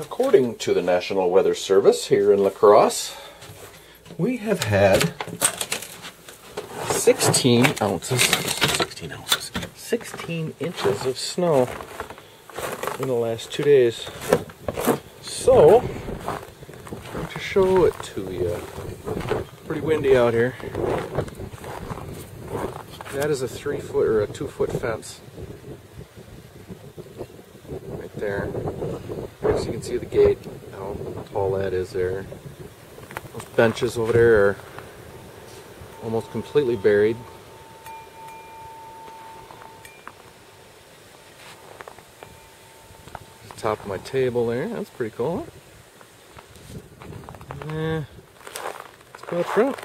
According to the National Weather Service here in La Crosse, we have had 16 inches of snow in the last 2 days. So, I'm going to show it to you. Pretty windy out here. That is a 3-foot or a 2-foot fence. Right there. So you can see the gate, how tall that is there. Those benches over there are almost completely buried. The top of my table there, that's pretty cool. Let's go up front.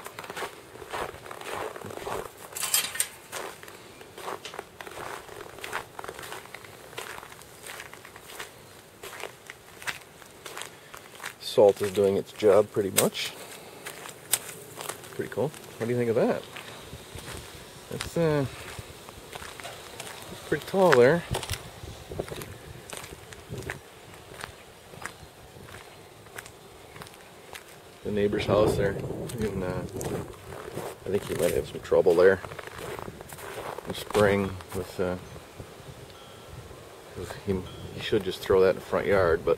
Salt is doing its job pretty much. Pretty cool. What do you think of that? It's pretty tall there. The neighbor's house there. And, I think he might have some trouble there in spring with he should just throw that in the front yard, but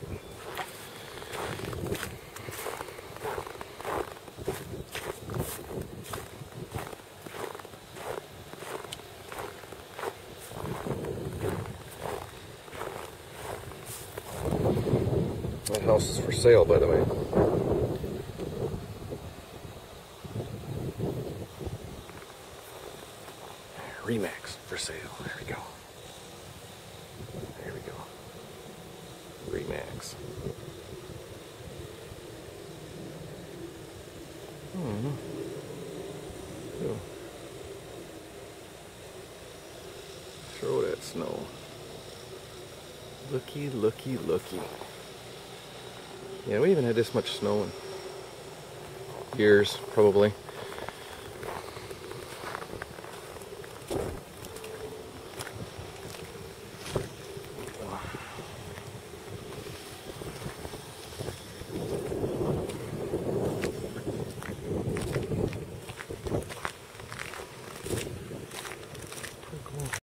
that house is for sale, by the way. Remax for sale. There we go. There we go. Remax. Cool. Throw that snow. Looky, looky, looky. Yeah, we haven't had this much snow in years, probably.